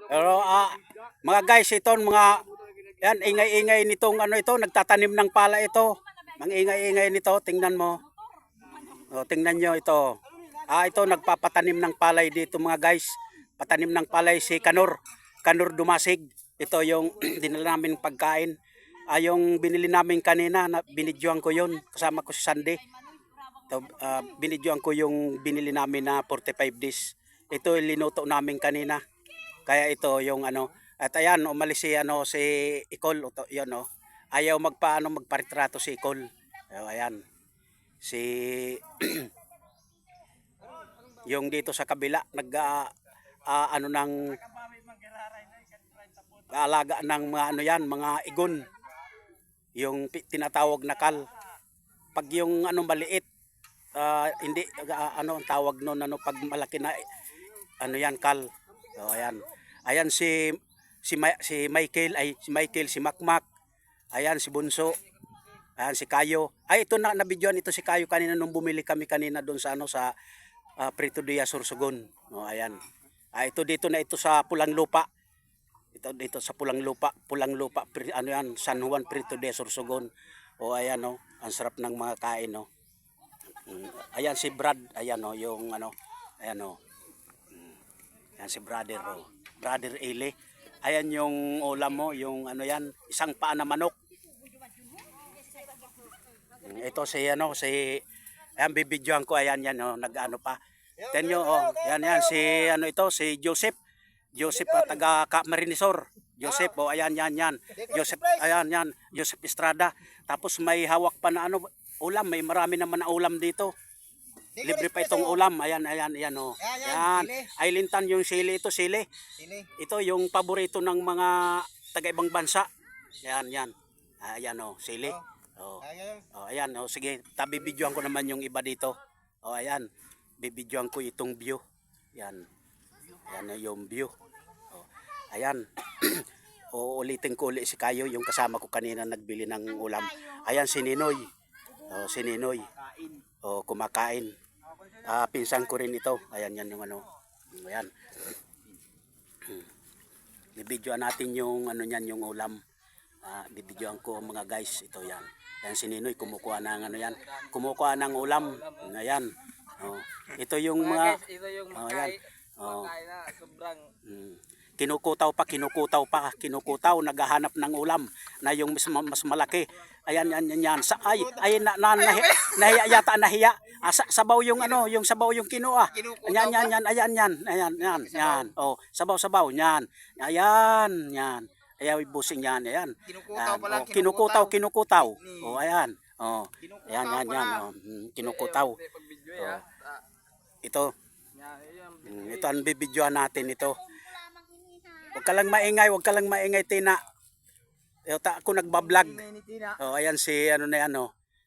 Pero mga guys, itong mga yan, ingay-ingay nitong ano ito, nagtatanim ng pala ito. Ang ingay-ingay nito, tingnan mo. O, tingnan nyo ito. Ito nagpapatanim ng palay dito mga guys. Patanim ng palay si Kanor. Kanor Dumasig. Ito yung dinala namin pagkain. Yung binili namin kanina, binidyoan ko yun. Kasama ko si Sandy. Ito, binidyoan ko yung binili namin na 45 days. Ito linuto namin kanina. Kaya ito yung ano. At ayan, umalis si Icol. Yun, ayaw magparitrato si Icol. Ayan. Si yung dito sa kabila ng alaga ng mga mga igon, yung tinatawag na kal. Pag yung maliit, hindi ang tawag noon pag malaki na kal. So ayan si Michael, si Makmak, ayan si Bunso, ayan si Kayo. Ito na nabidyoan ito si Kayo kanina nung bumili kami kanina doon sa sa Prito de Sorsogon. Ayan. Ito dito na ito sa Pulang Lupa. Ito dito sa Pulang Lupa, San Juan Prito de Sorsogon. Ayan ang sarap ng mga kain Ayan si Brad, ayan yung ayan Ayan si brother Brother Eli. Ayan yung ulam mo, yung isang paa na manok. Ito ayan bibidyoan ko, ayan nag-ano pa. Tenyo yan si si Joseph. Joseph taga Marinisor. Joseph ayan Joseph, ayan Joseph Estrada. Tapos may hawak pa na ulam, may marami naman na ulam dito. Libre pa itong ulam. Ayan. Yan. Ay lintan yung sili ito, sili. Ito yung paborito ng mga taga-ibang bansa. Yan. Ayan sili. Ayan sige, bibidyoan ko naman yung iba dito. Ayan. Bibidyoan ko itong view. Yan. Ayan yung view. Ayan. Ulitin ko ulit si Kayo, yung kasama ko kanina nagbili ng ulam. Ayan si Ninoy. Si Ninoy. Kumakain. Pinsan ko rin ito. Ayan yan yung Ayan. Bibidyoan natin yung yung ulam. Bibidyoan ko mga guys. Ito yan. Yan si Ninoy kumukuha ng Kumukuha ng ulam. Ayan. Ito yung mga ayan. Sobrang Kinukutaw pa, naghahanap ng ulam na yung mas malaki. Ayan. Nahiya yata, nahiya. Sabaw yung yung sabaw yung kinuha. Ayan. Sabaw yan. Ayan. Ayaw busing yan, ayan. Kinukutaw. Ayan. Ayan. Kinukutaw. Ito ang bibidyoan natin ito. Huwag ka lang maingay, Tina. Ako nagbablog. Ayan si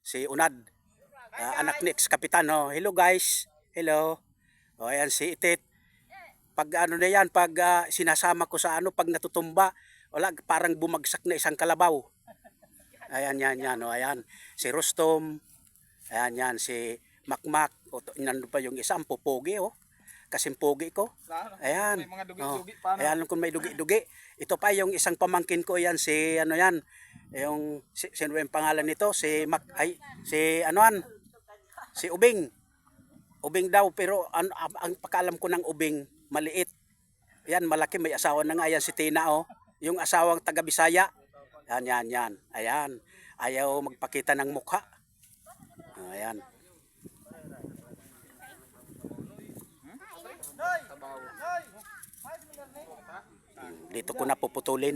si Unad. Anak ni ex-kapitan. Hello guys. Hello. Ayan si Itit. Pag pag sinasama ko sa pag natutumba, wala, parang bumagsak na isang kalabaw. Ayan. Ayan. Si Rustom. Ayan si Makmak. Nandun pa yung isa, ang pupogi Kasing pogi ko. Ayan. Ayan kung may dugi-dugi. Ito pa yung isang pamangkin ko, yan si yung sino yung pangalan nito? Si Ubing. Ubing daw, pero ang pakalam ko ng Ubing maliit. Yan malaki, may asawa na nga. Yan si Tina yung asawang taga Bisaya. Yan. Ayan. Ayaw magpakita ng mukha. Ayan. Dito ko na puputulin.